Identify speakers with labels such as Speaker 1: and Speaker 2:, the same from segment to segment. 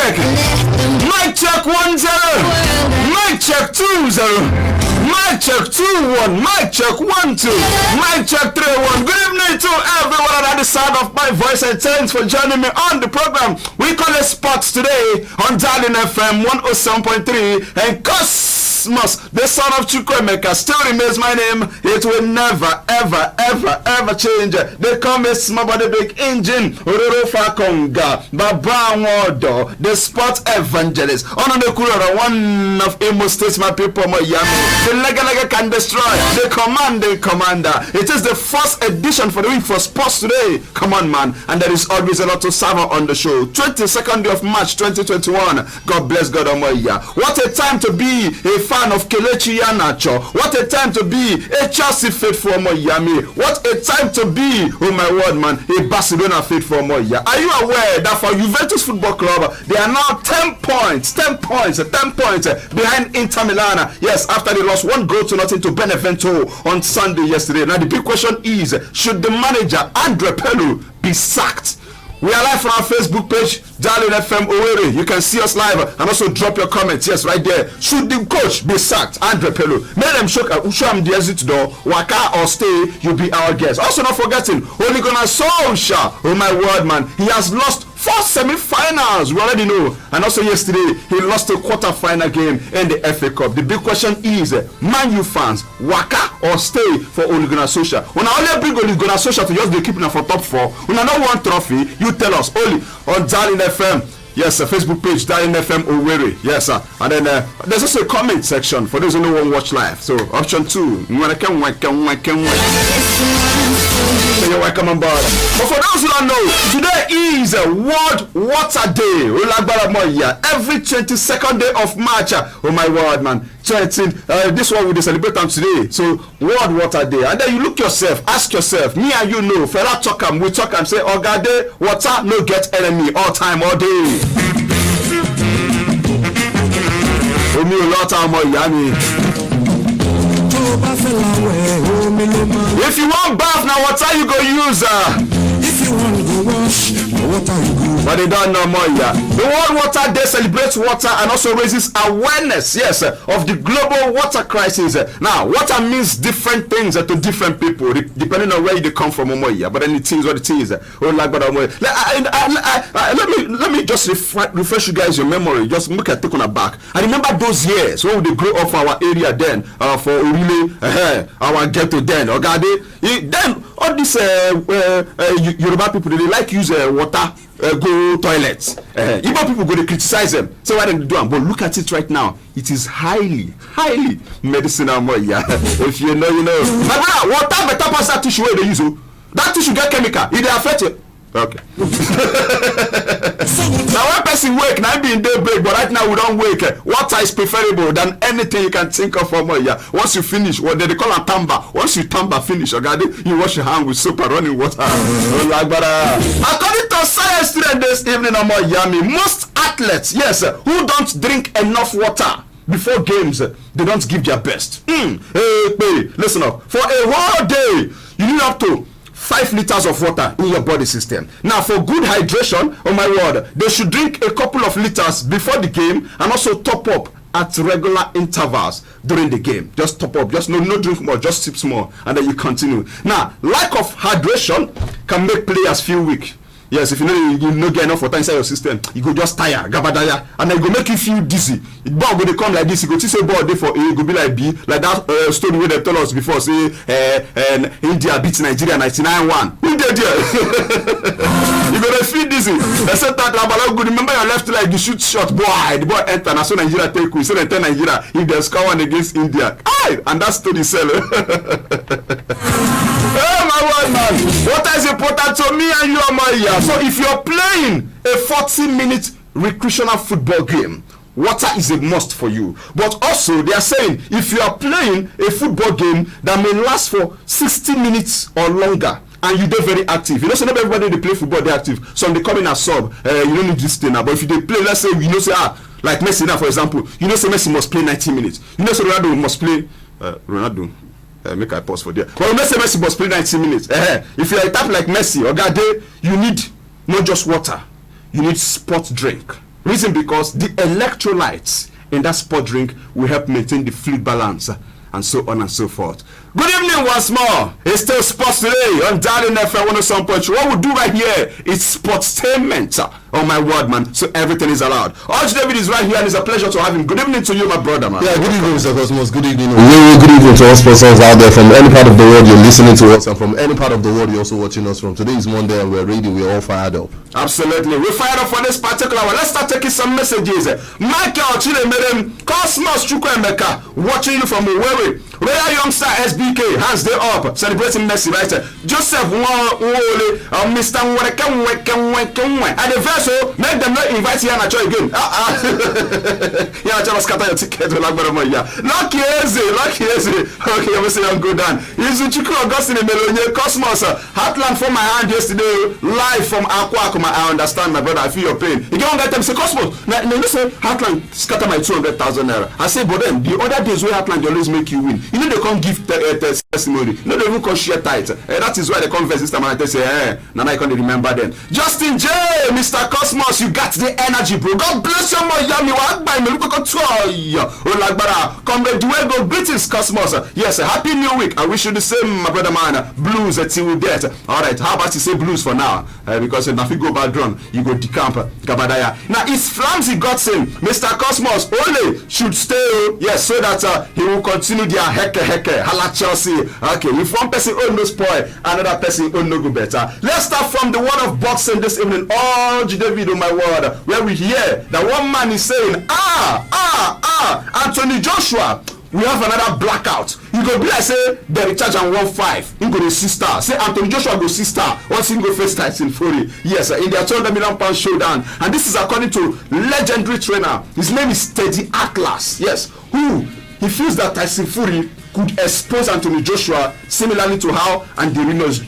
Speaker 1: check. Mic check 1 0. Mic check 2 0. Mic check 2 1. Mic check 1 2. Mic check 3 1. Good evening to everyone on the other side of my voice, and thanks for joining me on the program. We call it Sports today on Darling FM 107.3, and Cosmos, the son of Chukwuemeka, still remains my name. It will never, ever change. They call me small body big engine, Ororofa Konga, Baba Wodo, the sport evangelist. On the Kura, one of Imo States, my people, my yami. The Lega can destroy. The commanding commander. It is the first edition for the week for Sports today. Come on, man. And there is always a lot to serve on the show. 22nd day of March 2021. God bless God Almighty. What a time to be a fan of Kelechi Iheanacho. What a time to be a Chelsea faithful Miami. What a time to be, oh my word, man, a Barcelona faithful Miami. Are you aware that for Juventus Football Club, they are now 10 points behind Inter Milan? Yes, after they lost 1-0 to Benevento on Sunday yesterday. Now the big question is, should the manager Andre Pelou be sacked? We are live on our Facebook page, Darling FM Owerri. You can see us live and also drop your comments. Yes, right there. Should the coach be sacked, Andre Pelou? Make them show him the exit door. Waka or stay, you'll be our guest. Also, not forgetting, Ole Gunnar Solskjaer. Oh my word, man, he has lost 4 semi-finals, we already know. And also yesterday, he lost a quarter-final game in the FA Cup. The big question is, Man U fans, waka or stay for Ole Gunnar Solskjaer? When I only bring Ole Gunnar Solskjaer to just be keeping for top 4, when I don't want trophy, you tell us. Only on Darling FM. Yes, Facebook page, Darling FM Owerri. Yes, sir. And then there's also a comment section for those who don't want to watch live. So, option 2. So you're welcome on board. But for those who don't know, today is World Water Day. Every 22nd day of March. Oh my word, man. This one we celebrate on today. So, World Water Day. And then you look yourself, ask yourself, me and you know, fella talk and we talk and say, Ogade, water no get enemy all time, all day. If you want bath now, what are you gonna use? If you want to go wash, what are you going? But they don't know more. The World Water Day celebrates water and also raises awareness, yes, of the global water crisis. Now, water means different things to different people, depending on where they come from. But then it is what it is. Let me just refresh you guys your memory. Just look at taking a back. I remember those years when we grow up our area then for really our ghetto then. Then all these Yoruba people, they like use water go toilets. Igbo people go to criticize them. So why don't they do them? But look at it right now. It is highly medicinal. If you know, you know. My brother, water better pass that tissue where they use. That tissue get chemical. It affect you. Okay. Now one person wake, now be in daybreak, but right now we don't wake. Water is preferable than anything you can think of for more. Once you finish, what they call a tamba. Once you tamba finish, you wash your hand with soap and running water. According to science student this evening, most athletes, yes, who don't drink enough water before games, they don't give their best. Hey, listen up. For a whole day, you need up to 5 liters of water in your body system. Now, for good hydration, oh my word, they should drink a couple of liters before the game and also top up at regular intervals during the game. Just top up, just no drink more, just sip more, and then you continue. Now, lack of hydration can make players feel weak. Yes, if you know you not get enough water inside your system, you go just tire, gabadaya, and then it go make you feel dizzy. Ball go they come like this, you go see ball day for A, it go be like B, like that story where they told us before, say India beats Nigeria 99-1. Who did there? You go to feel dizzy. They said that good. Remember your left leg, you shoot shot, boy, the ball enter, and so Nigeria take we say they tell Nigeria if they score one against India. Aye, and that story sell. Oh my word, man. Water is important to me and you are my year. So if you're playing a 40-minute recreational football game, water is a must for you. But also, they are saying if you are playing a football game that may last for 60 minutes or longer, and you do very active. You know, so not everybody they play football, they're active. Some they come in as sub. You don't need this thing now. But if they play, let's say, you know, say, like Messi now, for example, you know, say Messi must play 90 minutes. You know, so Ronaldo must play, make I pause for there. Well, Messi must play 90 minutes. If you're a type like Messi or Gade, you need not just water, you need sport drink. Reason because the electrolytes in that sport drink will help maintain the fluid balance and so on and so forth. Good evening once more. It's still sports today on Darling FM 107.3. What we do right here is sportstainment. Oh my word, man. So everything is allowed. Arch David is right here and it's a pleasure to have him. Good evening to you, my brother, man.
Speaker 2: Yeah, good evening, Mr. Cosmos. Good evening. Really good evening to all sportsfans out there from any part of the world you're listening to us, and from any part of the world you're also watching us from. Today is Monday and we're ready. We're all fired up.
Speaker 1: Absolutely. We're fired up for this particular one. Let's start taking some messages. Michael Chile Cosmos Chukwuemeka watching you from Owerri. Royal Youngster SBK, hands day up, celebrating Messi, right? Joseph Wole, Mr. Nweke. And the verse, make them not invite you and join again. Yeah, just scatter your ticket. Lucky easy. Okay, I'm saying I'm good done. Izuchiku Augustine Melonie Cosmos, Heartland for my hand yesterday, live from Aqua. I understand, my brother. I feel your pain. You don't get them say Cosmos. Now you say Heartland scatter my 200,000 naira. I say, but then the other days where Heartland they always make you win. You know they can't give testimony. You know they even can't share tight. That is why they come this time and they say, now I can't remember them. Justin J, Mr. Cosmos, you got the energy, bro. God bless you, my yummy. What by me? Look at Comrade Duego, greetings, Cosmos. Yes, happy new week. I wish you the same, my brother man. Blues till we get. All right, how about you say blues for now? Because if you go bad run, you go decamp Kabadaya. Now it's Flamsy Godson, Mr. Cosmos. Ole should stay, yes, so that he will continue their heke. Hala Chelsea. Okay, if one person own no spoil, another person own no go better. Let's start from the world of boxing this evening. Oh, David, oh my word, where we hear that one man is saying, Anthony Joshua. We have another blackout. You go be like say the recharge and 1-5. You go to sister. Say Anthony Joshua go sister. Once he go face Tyson Fury. Yes, in their 200 million pound showdown. And this is according to legendary trainer. His name is Teddy Atlas. Yes, who he feels that Tyson Fury could expose Anthony Joshua similarly to how Andy Ruiz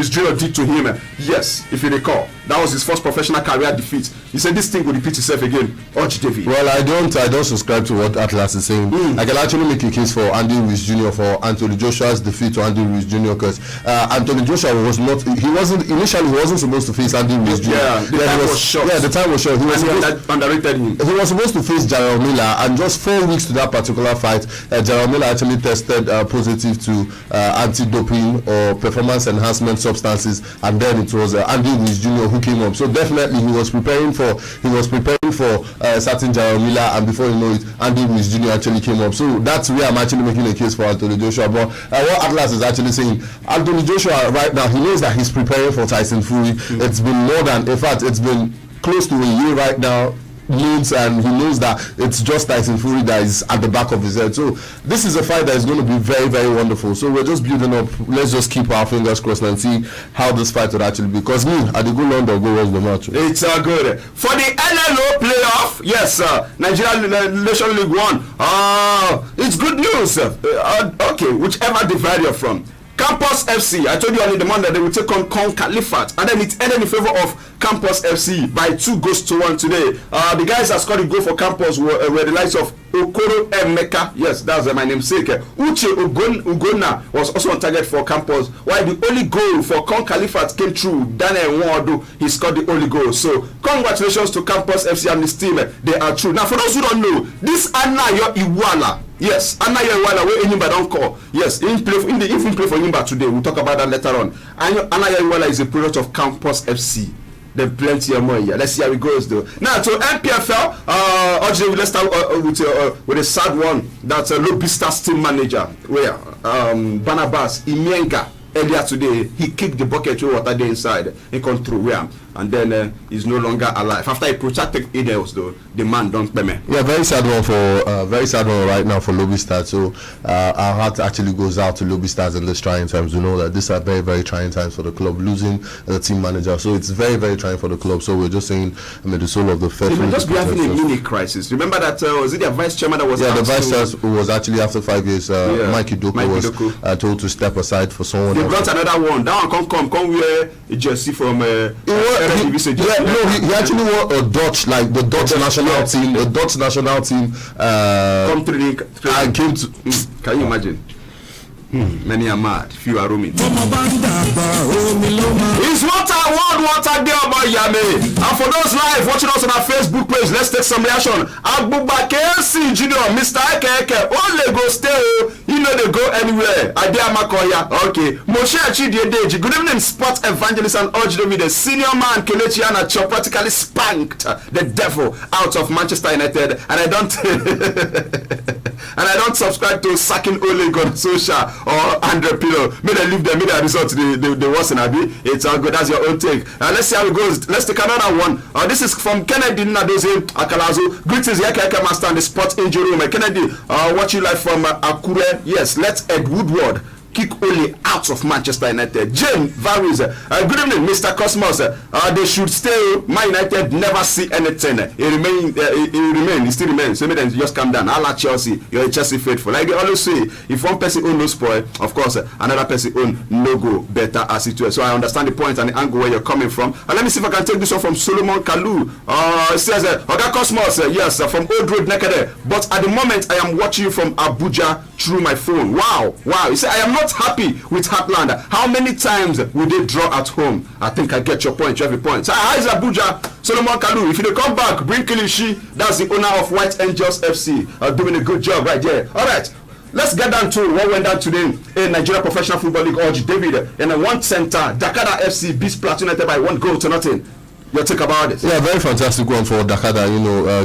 Speaker 1: Jr. did to him. Yes, if you recall, that was his first professional career defeat. He said this thing will repeat itself again. Arch David.
Speaker 2: Well, I don't subscribe to what Atlas is saying. I can actually make a case for Andy Ruiz Jr. for Anthony Joshua's defeat to Andy Ruiz Jr. because Anthony Joshua wasn't supposed to face Andy Ruiz Jr.
Speaker 1: Yeah, the time was short.
Speaker 2: Yeah, the time was short. He was
Speaker 1: underrated him.
Speaker 2: He was supposed to face Jarrell Miller, and just 4 weeks to that particular fight, Jarrell Miller actually tested positive to anti-doping or performance enhancement substances, and then it was Andy Ruiz Jr. who came up. So definitely he was preparing for certain Jarrell Miller, and before you know it, Andy Ruiz Jr. actually came up. So that's where I'm actually making a case for Anthony Joshua. But what Atlas is actually saying, Anthony Joshua right now, he knows that he's preparing for Tyson Fury. It's been it's been close to a year right now. Needs, and he knows that it's just Tyson Fury that is at the back of his head. So this is a fight that is going to be very, very wonderful. So we're just building up. Let's just keep our fingers crossed and see how this fight would actually be. Because I did go London, go watch the match.
Speaker 1: It's good for the LLO playoff. Yes, Nigeria Nation League 1. It's good news. Okay, whichever divide you're from. Campus FC, I told you on the Monday they will take on Con Califat, and then it ended in favor of Campus FC by 2-1 today. The guys that scored a goal for Campus were the likes of Okoro Emeka, yes, that's my namesake. Uche Ugonna was also on target for Campus, while the only goal for Con Califat came through. Daniel Nwodo, he scored the only goal. So congratulations to Campus FC and his team, they are true. Now for those who don't know, this Anayo Iwala, yes, Anayo Iwala, where Enyimba don't call, yes, he even play for Enyimba today. We'll talk about that later on. Anayo Iwala is a product of Campus FC. There's plenty of more here. Let's see how it goes though. Now to MPFL, let's start with a sad one. That's Lobby Stars team manager, where Barnabas Imienga earlier today, he kicked the bucket with water there inside. He come through where, and then he's no longer alive. After he protracted illness though, the man don't pay me.
Speaker 2: Yeah, very sad one right now for Lobby Stars. So our heart actually goes out to Lobby Stars in this trying times. We know that these are very, very trying times for the club, losing the team manager. So it's very, very trying for the club. So we're just saying, the soul of the fair.
Speaker 1: They just be having a mini crisis. Remember that was it their vice chairman that was?
Speaker 2: Yeah, the vice chairman was actually after 5 years. Mike Idoko was told to step aside for someone.
Speaker 1: They brought another one. That one come wear a jersey from.
Speaker 2: He actually wore a Dutch, like the Dutch national team. The Dutch national team.
Speaker 1: Come training.
Speaker 2: And came to.
Speaker 1: Can you imagine? Many are mad, few are roaming. It's World Water Day about Yame. And for those live watching us on our Facebook page, let's take some reaction. Abubakar C. Jr., Mr. Eke, only go stay. You know they go anywhere. Idea Makoya. Okay. Moshe Achidiedeji. Good evening, sports evangelist and urge David. The senior man Kelechi Iheanacho practically spanked the devil out of Manchester United. And I don't and I don't subscribe to sacking Ole on social or Andre Pillow. May they leave them, may they result the worst in Abi. It's all good. That's your own take. Let's see how it goes. Let's take another one. This is from Kennedy Nadoze Akalazo. Greetings, Yaka Master and the Sports Injury Room. Kennedy, watching live from Akure. Yes, let's Ed Woodward kick Ole out of Manchester United. Jane Varys, good evening, Mr. Cosmos. They should stay. Man United never see anything. It still remains. So then just calm down. I like Chelsea. You're a Chelsea faithful. Like they always say, if one person own no spoil, of course, another person own no go better as it were. So I understand the point and the angle where you're coming from. And let me see if I can take this one from Solomon Kalu. It says, Oga Cosmos, yes, from Old Road Naked. But at the moment, I am watching you from Abuja through my phone. Wow. You say, I am not happy with Heartland. How many times will they draw at home? I think I get your point. You have a point. So, how is Abuja? Solomon Kalu, if you come back, bring Kilishi. That's the owner of White Angels FC. Doing a good job right there. All right. Let's get down to what went down today in Nigeria Professional Football League. Urge David in a one center. Dakada FC beats Plateau United by 1-0. Your take about this? Yeah,
Speaker 2: very fantastic one for Dakada,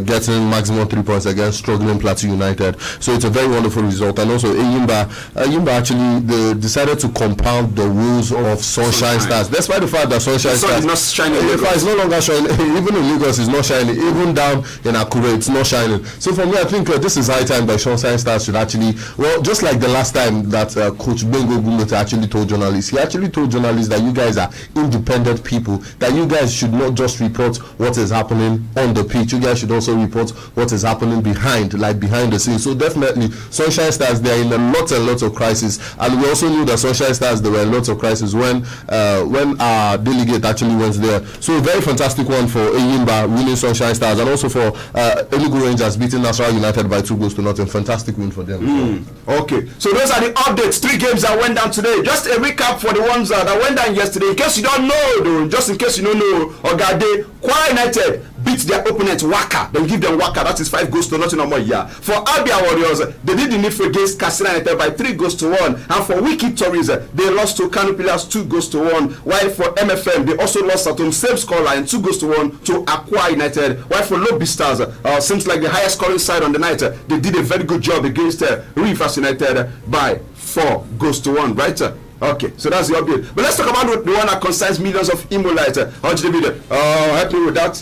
Speaker 2: getting maximum 3 points against struggling Plateau United. So it's a very wonderful result. And also Eyimba actually decided to compound the rules of Sunshine Stars. Despite the fact that Sunshine Stars
Speaker 1: is not shining.
Speaker 2: It's no longer shining. Even in Lagos it's not shining. Even down in Akure it's not shining. So for me, I think this is high time that Sunshine Stars should actually, just like the last time that Coach Bengo Gumete actually told journalists. He actually told journalists that you guys are independent people, that you guys should not just report what is happening on the pitch. You guys should also report what is happening behind the scenes. So definitely Sunshine Stars, they are in a lot of crisis, and we also knew that Sunshine Stars, there were lots of crisis when our delegate actually went there. So very fantastic one for Eyimba winning Sunshine Stars, and also for Enugu Rangers beating Nasarawa United by 2-0. Fantastic win for them.
Speaker 1: Okay, so those are the updates. 3 games that went down today. Just a recap for the ones that went down yesterday. In case you don't know, though, just in case you don't know, Ogade, Kwara United beat their opponent Waka. They give them Waka. That is 5-0 no more. Yeah. For Abia Warriors, they did the needful against Katsina United by 3-1. And for Wiki Tories, they lost to Kano Pillars 2-1. While for MFM, they also lost at home, same scoreline 2-1 to Akwa United. While for Lobby Stars, seems like the highest scoring side on the night, they did a very good job against Rivers United by 4-1. Right. Okay, so that's the update. But let's talk about the one that concerns millions of Imolites. Help me with that.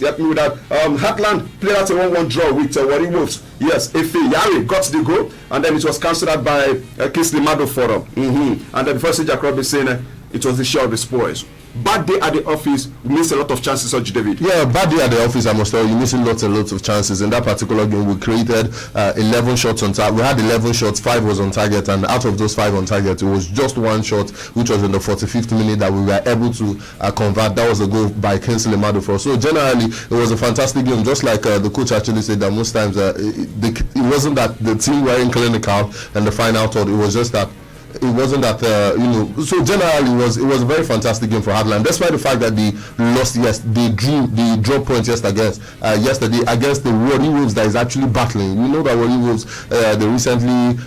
Speaker 1: Heartland played out a 1-1 draw with Warri Wolves. Yes, Efe Yari got the goal, and then it was cancelled out by Kingsley Mado Forum. And then the first Jacob is saying it was the share of the spoils. Bad day at the office, we missed a lot of chances, David.
Speaker 2: Yeah, bad day at the office, I must tell you, missing lots and lots of chances. In that particular game, we created 11 shots on target. We had 11 shots, 5 was on target, and out of those 5 on target, it was just 1 shot, which was in the 45th minute, that we were able to convert. That was a goal by Kingsley Madufo. So generally, it was a fantastic game. Just like the coach actually said that most times it wasn't that the team weren't clinical and the final thought. It was just that. It wasn't that so generally it was a very fantastic game for Heartland, despite the fact that they lost. Yes, they draw points yesterday against the Warri Wolves that is actually battling. You know that Warri Wolves they recently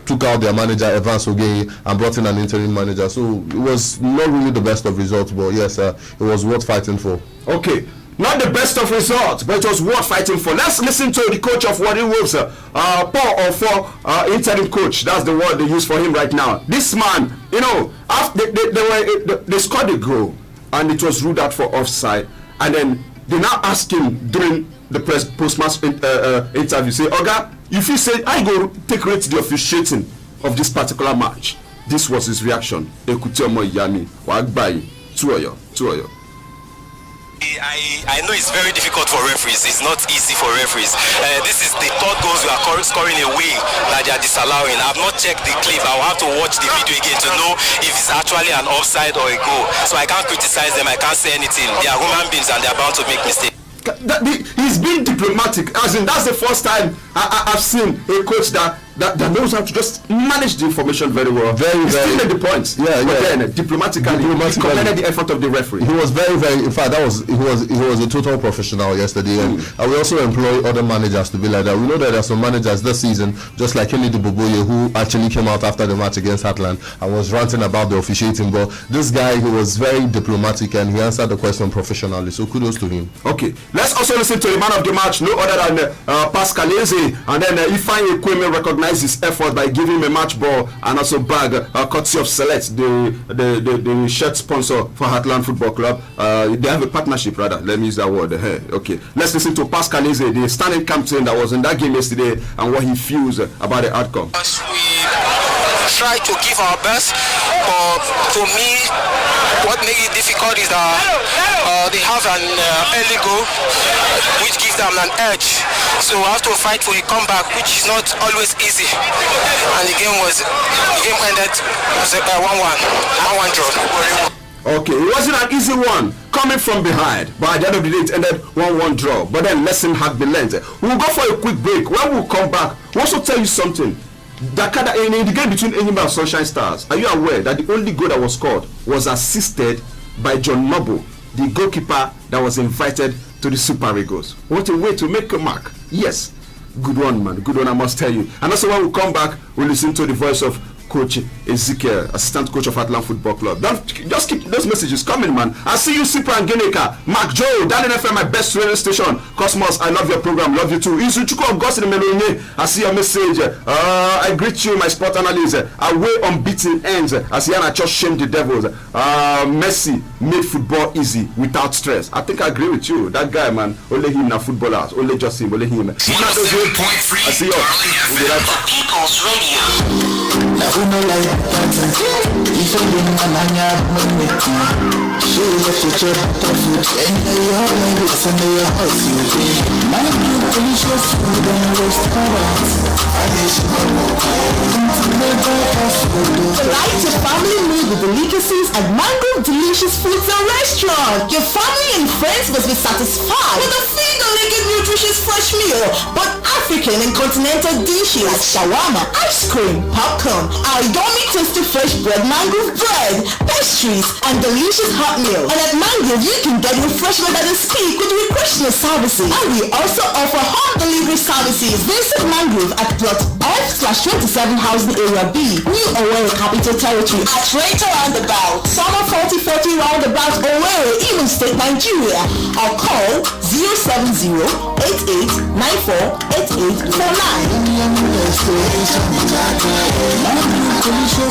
Speaker 2: took out their manager Evans Ogei and brought in an interim manager, so it was not really the best of results, but yes, it was worth fighting for.
Speaker 1: Okay. Not the best of results, but it was worth fighting for. Let's listen to the coach of Warri Wolves, interim coach. That's the word they use for him right now. This man, after they scored a goal, and it was ruled out for offside. And then they now ask him during the post-match interview, say, Oga, if you say, I go take rate the officiating of this particular match. This was his reaction. Ekutiomo Yami, Wagbai, Tuoyo.
Speaker 3: I know it's very difficult for referees. It's not easy for referees. This is the 3rd goals we are scoring away that they are disallowing. I've not checked the clip. I'll have to watch the video again to know if it's actually an offside or a goal. So I can't criticize them. I can't say anything. They are human beings and they are bound to make mistakes.
Speaker 1: He's been diplomatic. As in, that's the first time I've seen a coach that that knows how to just manage the information very well. He still made the points. But then diplomatically he commended the effort of the referee.
Speaker 2: He was very, very. In fact, he was a total professional yesterday, and we also employ other managers to be like that. We know that there are some managers this season, just like Kenny Boboye, who actually came out after the match against Heartland and was ranting about the officiating. But this guy, he was very diplomatic and he answered the question professionally. So kudos to him.
Speaker 1: Okay, let's also listen to the man of the match, no other than Pascal Eze, and then Ifeanyi Ekweme recognized his effort by giving him a match ball and also bag, courtesy of Select, the shirt sponsor for Heartland Football Club. They have a partnership, rather. Let me use that word. Okay, let's listen to Pascal Eze, the standing captain that was in that game yesterday, and what he feels about the outcome.
Speaker 3: We try to give our best, but to me, what makes it difficult is that they have an early goal, which gives them an edge. So we have to fight for a comeback, which is not always easy. And the game ended as a 1-1 draw.
Speaker 1: Okay, it wasn't an easy one coming from behind, but at the end of the day it ended 1-1 draw. But then lesson had been learned. We'll go for a quick break. When we come back, we'll also tell you something. In the game between Enyimba and Sunshine Stars, are you aware that the only goal that was scored was assisted by John Noble, the goalkeeper that was invited to the Super Eagles? What a way to make a mark. Yes, good one, man, good one, I must tell you. And also when we come back, we'll listen to the voice of Coach Ezekiel, assistant coach of Heartland Football Club. Just keep those messages coming, man. I see you, Super and Gineka, Mark Joe, Darling FM, my best radio station. Cosmos, I love your program, love you too. Isu Chukwu Augustine Melonye, I see your message. I greet you, my sport analyst. Away unbeaten ends. I see Anna just shame the devils. Messi made football easy without stress. I think I agree with you. That guy, man, only him na footballers, only just him, only him.
Speaker 4: 107.3 I see you. People's Radio.
Speaker 5: We know like that. If you bring an anya money, she will let you the food. And your language and your house you pay. My new delicious food and restaurants.
Speaker 6: Delight your family meal with delicacies at Mango Delicious Foods and Restaurant. Your family and friends must be satisfied with a finger-licking nutritious fresh meal, but African and continental dishes like shawarma, ice cream, popcorn, our yummy tasty fresh bread, mango bread, pastries, and delicious hot meal. And at Mango, you can get refreshment at the speed with recreational services. And we also offer home delivery services. Visit Mangrove at plot F/27 Housing Area B, New Owerri Capital Territory at Rachel Roundabout, Summer 4040 Roundabout, Owerri, Imo State, Nigeria. Or call 070-8894-8849.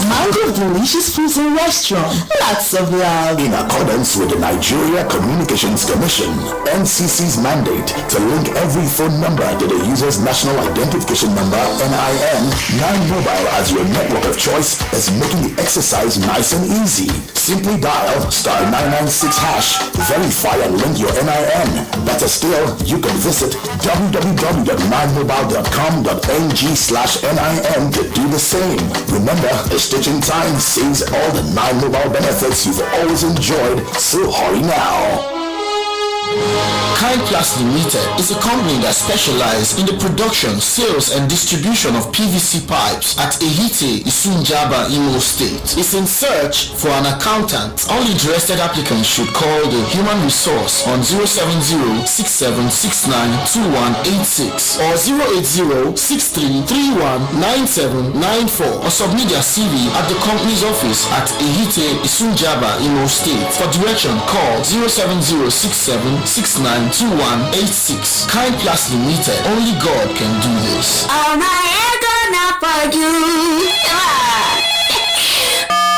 Speaker 6: Mango Delicious Foods and Restaurant. Lots of love.
Speaker 7: In accordance with the Nigeria Communications Commission, NCC's mandate to link every phone number to the user's national identification number, NIN, 9Mobile as your network of choice is making the exercise nice and easy. Simply dial *996#, verify and link your NIN. Better still, you can visit www.9mobile.com.ng/NIN to do the same. Remember, the stitching time saves all the 9Mobile benefits you've always enjoyed, so hurry now.
Speaker 5: Kind Plus Limited is a company that specializes in the production, sales, and distribution of PVC pipes at Ehite, Isunjaba, Imo State. Is in search for an accountant. All interested applicants should call the Human Resource on 070-6769-2186 or 080-6331-9794 or submit their CV at the company's office at Ehite, Isunjaba, Imo State. For direction, call 070-6769-2186. Kind Plus Limited. Only God can do this.
Speaker 6: All my ego now for you.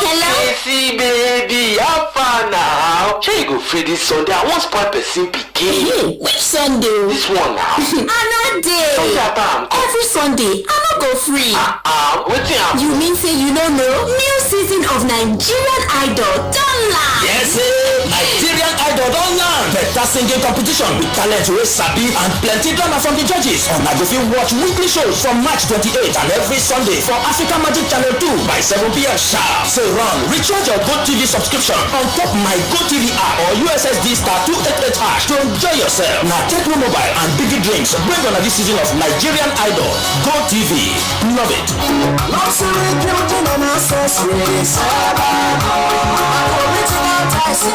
Speaker 6: Hello?
Speaker 8: See baby, how far now? Sure you go free this Sunday. I want spoil person pikin.
Speaker 6: Hey, which Sunday?
Speaker 8: This one now.
Speaker 6: I know day. Every Sunday, I no go free.
Speaker 8: Wetin happen?
Speaker 6: You mean say you don't know? New season of Nigerian Idol don land.
Speaker 8: Yes, Nigerian Idol don land.
Speaker 9: enter singing competition with talent wey sabi and plenty drama from the judges. Una go fit watch weekly shows from March 28 and every Sunday for Africa Magic Channel 2 by 7 p.m. sharp. So run, recharge your GoTV subscription on top my GoTV app or USSD *288# to enjoy yourself. Na Techno Mobile and Biggie Drinks bring on this season of Nigerian Idol. GoTV, love it.
Speaker 10: Luxury building and accessories. Original Tyson.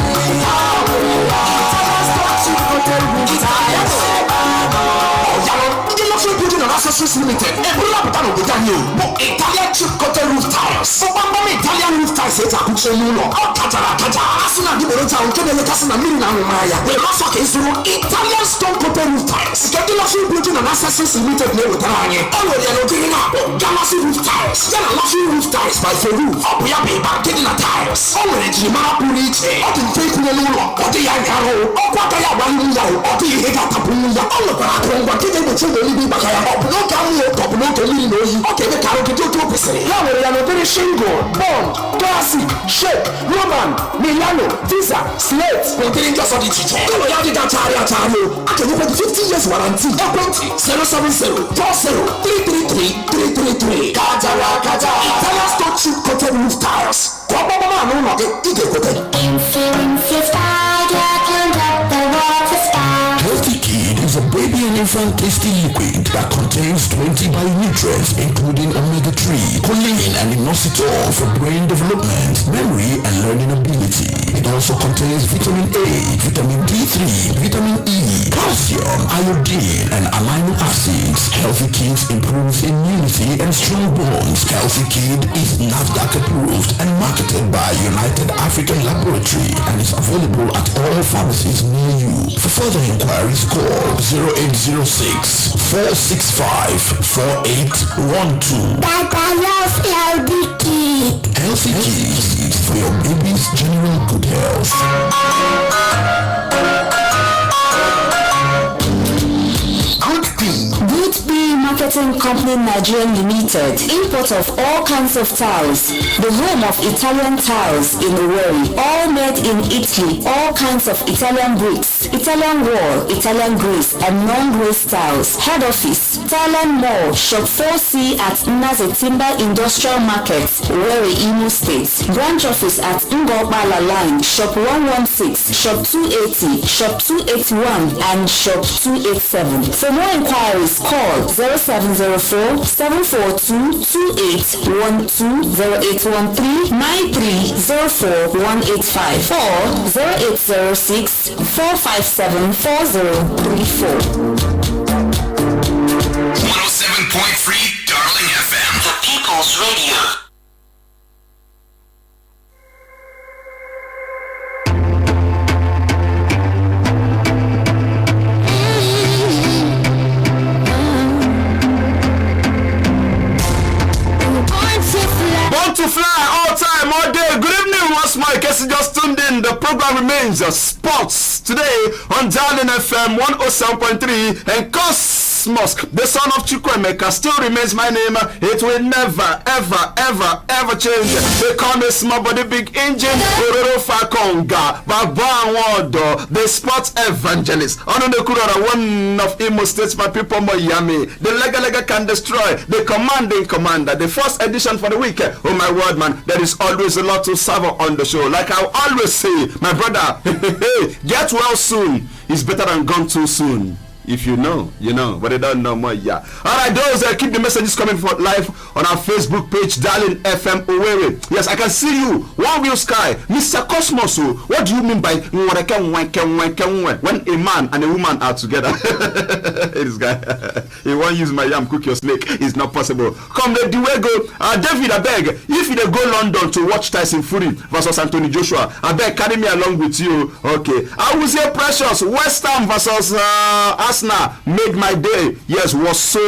Speaker 10: Luxury building and accessories limited. Ebola butano butanyo. But Italian chip coated roof tiles. So bambam Italian roof tiles set up kuche nuno. Katara. Asuna di borota unkebe lekasina miri na umaya. We also can through Italian stone coated roof tiles. Get the luxury building and accessories limited name with Ranye. All the other Galaxy roof tiles. Get a luxury roof tiles by Feru. Opuya paper getting a tiles. Already Mara Puriche. Otin take nulo. Oti Yankaro. Okwaka ya wanuya. Oti Hega Tapuya. All of our Congo getting the children bakaya. Opuno Kamu. Opuno Kemi no. Okay, the Karo to 2%. Now we are very shingle. Bond. Classic. Shape. Roman. Milano. Visa. Slate. Containing just on the teacher. Don't have the Tataria Taro. I can open 50 years warranty. 070 40 333 Italian stone chip coated roof tiles.
Speaker 5: Healthy Kid is a baby and infant tasty liquid that contains 20 bionutrients including omega-3, choline and inositol for brain development, memory and learning ability. It also contains vitamin A, vitamin D3, vitamin E, calcium, iodine and amino acids. Healthy Kids improves immunity and strong bones. Healthy Kid is NAFDAC approved and marketed by United African Laboratory and is available at all pharmacies near you. For further inquiries, call 0806 465 4812.
Speaker 10: Dada loves Healthy Kid.
Speaker 5: Healthy Kids for your baby's general good health.
Speaker 6: Good Bee Marketing Company Nigeria Limited, import of all kinds of tiles, the home of Italian tiles in Owerri, all made in Italy, all kinds of Italian bricks, Italian wall, Italian grace and non-grace tiles. Head office, Thailand Mall, Shop 4C at Naze Timber Industrial Market, Owerri, Imo State. Branch office at Ngobala Line, Shop 116, Shop 280, Shop 281 and Shop 287. For more inquiries, call 0704 742 2812 0813 9304 185 or 0806 457 4034.
Speaker 4: 107.3 Darling FM, the People's Radio.
Speaker 1: To fly all time, all day. Good evening, once more. In case you just tuned in, the program remains sports today on Darling FM 107.3 and Cosmos, the son of Chukwuemeka, still remains my name. It will never, ever change. They call me small body, big engine. Ororo Fakonga, Baba Wado, the sports evangelist. Ono the Kurara, one of Imo States, my people, Miami. The Lega can destroy. The commanding commander. The first edition for the week. Oh my word, man, there is always a lot to serve on the show. Like I always say, my brother, get well soon is better than gone too soon. If you know, you know, but they don't know more. Yeah. All right, those keep the messages coming for live on our Facebook page, Darling FM Owerri. Yes, I can see you. One Wheel Sky, Mr. Cosmos. What do you mean by when a man and a woman are together? This guy, he won't use my yam cook your snake. It's not possible. Come, let the way go. David, I beg, if you go London to watch Tyson Fury versus Anthony Joshua, I beg carry me along with you. Okay. I will say Precious West Ham versus Arsenal made my day. Yes, was so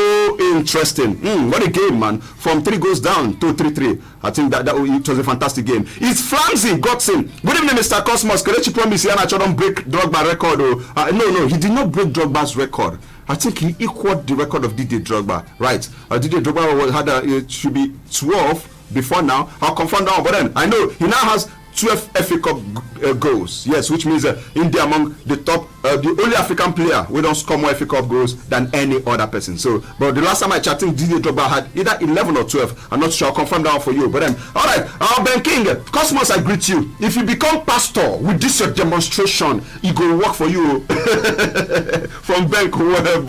Speaker 1: interesting. What a game, man. From 3 goals down to 3-3. I think that it was a fantastic game. It's Flamsy Godson. Good evening, Mr. Cosmos. Kelechi promise here and I don't break Drogba record. No, he did not break Drogba's record. I think he equaled the record of Didier Drogba. Right. Didier Drogba had it should be 12 before now. I'll confirm that one. But then I know he now has 12 FA Cup goals. Yes, which means India among the top the only African player we don't score more FA Cup goals than any other person. So, but the last time I checked, Didier Drogba had either 11 or 12. I'm not sure. I'll confirm that one for you. But then, all right, Ben King, Cosmos, I greet you. If you become pastor with this your demonstration, it will work for you. From Ben,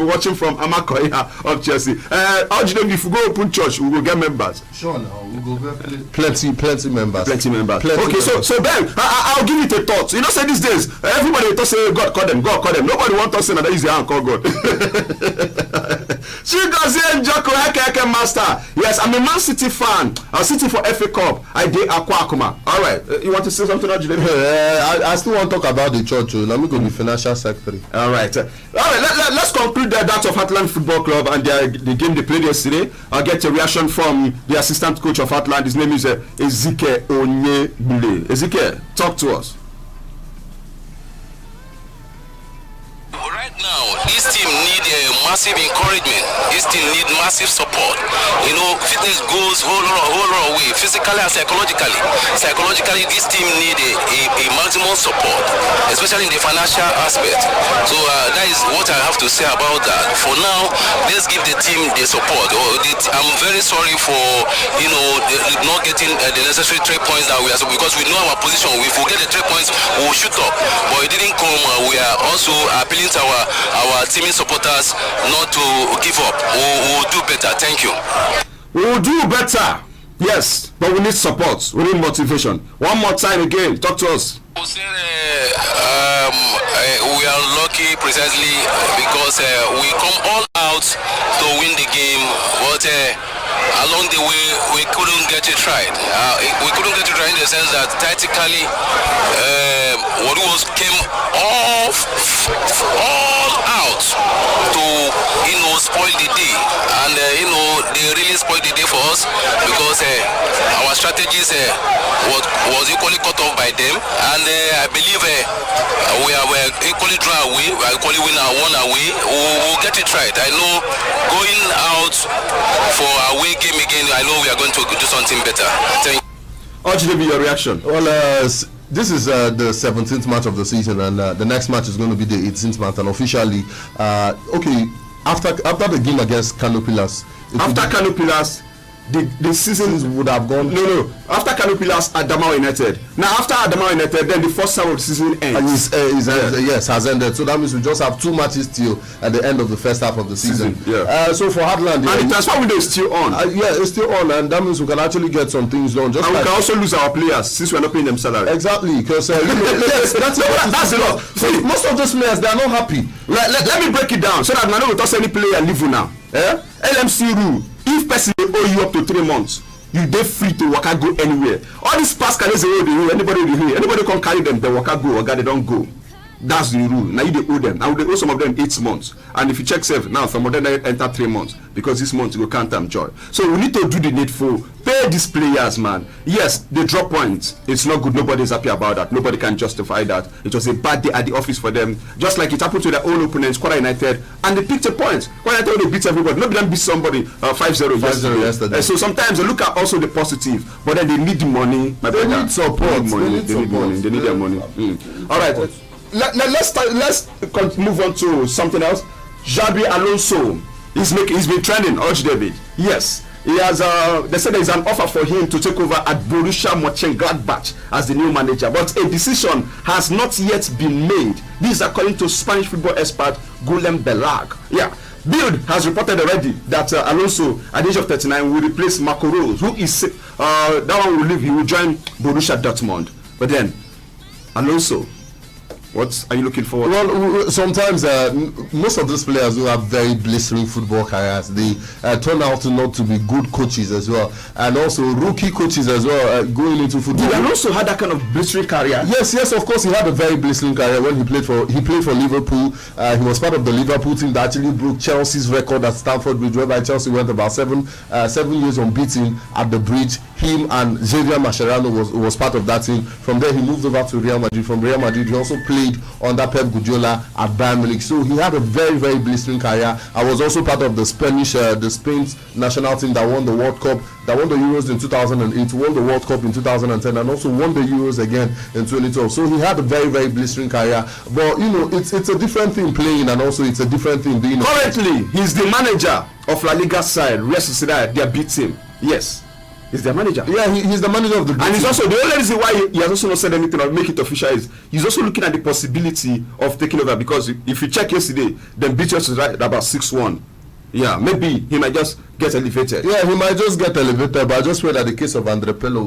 Speaker 1: watching from Amakoya of Chelsea. If we go open church, we will get members.
Speaker 2: Sure, now we will get plenty members.
Speaker 1: Plenty members.
Speaker 2: Plenty
Speaker 1: okay,
Speaker 2: members.
Speaker 1: So Ben, I'll give it a thought. You know, say these days, everybody will say God call them. Nobody wants to say that easy and call God. Master. Yes, I'm a Man City fan. I'm City for FA Cup. I did Aquakuma. All right, you want to say something?
Speaker 2: I still want to talk about the church. Let me go be financial secretary.
Speaker 1: All right. Let's conclude that of Heartland Football Club and the game they played yesterday. I'll get a reaction from the assistant coach of Heartland. His name is Ezike Onyebule. Ezike, talk to us.
Speaker 3: Right now, this team need massive encouragement. This team need massive support. You know, fitness goes whole lot way, physically and psychologically. Psychologically, this team need a maximum support, especially in the financial aspect. So that is what I have to say about that. For now, let's give the team the support. I'm very sorry for not getting the necessary 3 points that we are, because we know our position. If we get the 3 points, we will shoot up. But it didn't come. We are also appealing to our teaming supporters not to give up. We'll do better. Thank you.
Speaker 1: We will do better. Yes, but we need support. We need motivation. One more time again. Talk to us.
Speaker 3: We are lucky precisely because we come all out to win the game, but along the way we couldn't get it right. We couldn't get it right in the sense that tactically what was came all out to spoil the day, and they really spoiled the day for us because our strategies was equally cut off by them, and I believe we are equally draw away, we are equally win our one away. We'll get it right. I know going out for away game again, I know we are going to do something better. Thank you.
Speaker 1: What should be your reaction?
Speaker 2: Well, this is the 17th match of the season, and the next match is going to be the 18th match, and officially, after the game against Kano Pillars, the seasons would have gone.
Speaker 1: No. After Kano Pillars, Adamawa United. Now after Adamawa United, then the first half of the season ends.
Speaker 2: Yes, has ended. So that means we just have 2 matches still at the end of the first half of the season. So for Heartland,
Speaker 1: and the transfer window is still on.
Speaker 2: It's still on, and that means we can actually get some things done.
Speaker 1: And we can also lose our players since we're not paying them salary.
Speaker 2: Exactly, because yes, that's a lot. See, most of those players, they are not happy.
Speaker 1: Let me break it down so that I know we toss any player leave now. LMC rule: if person owe you up to 3 months, you dey free to waka go anywhere. All these pass carriers anybody can carry them, they waka go, they don't go. That's the rule. Now you dey owe them. Now they owe some of them 8 months, and if you check safe now, some of them enter 3 months because this month you go count them joy. So we need to do the needful. Pay these players, man. Yes, they drop points. It's not good. Nobody's happy about that. Nobody can justify that. It was a bad day at the office for them, just like it happened to their own opponents, Kwara United, and they picked a point. Kwara United, they beat everybody. Nobody them beat somebody 5-0 yesterday. So sometimes they look at also the positive, but then they need the money.
Speaker 2: They need support.
Speaker 1: They need their money. All right. Let's move on to something else. Xabi Alonso, he's been trending. Urge David. Yes, he has. They said there is an offer for him to take over at Borussia Mönchengladbach as the new manager, but a decision has not yet been made. This is according to Spanish football expert Guillem Belag. Yeah. Bild has reported already that Alonso, at the age of 39, will replace Marco Rose, who is that one will leave. He will join Borussia Dortmund. But then Alonso, what are you looking for?
Speaker 2: Well, sometimes most of those players who have very blistering football careers, they turn out to not to be good coaches as well, and also rookie coaches as well going into football.
Speaker 1: Did Alonso had that kind of blistering career?
Speaker 2: Yes, of course he had a very blistering career when he played for Liverpool. He was part of the Liverpool team that actually broke Chelsea's record at Stamford Bridge, whereby Chelsea went about seven years unbeaten at the Bridge. him and Xavier Mascherano was part of that team. From there, he moved over to Real Madrid. From Real Madrid, he also played under Pep Guardiola at Bayern Munich. So he had a very, very blistering career. I was also part of the Spain's national team that won the World Cup, that won the Euros in 2008, won the World Cup in 2010, and also won the Euros again in 2012. So he had a very, very blistering career. But you know, it's a different thing playing, and also it's a different thing being.
Speaker 1: Currently, he's the manager of La Liga side, Real Sociedad. They beat him. Yes. He's the manager.
Speaker 2: Yeah, he's the manager of the group.
Speaker 1: And he's also the only reason why he has also not said anything or make it official is he's also looking at the possibility of taking over, because if you check yesterday, then beat us right about 6-1. Yeah, maybe he might just get elevated.
Speaker 2: Yeah, he might just get elevated, but I just pray that the case of Andre Pello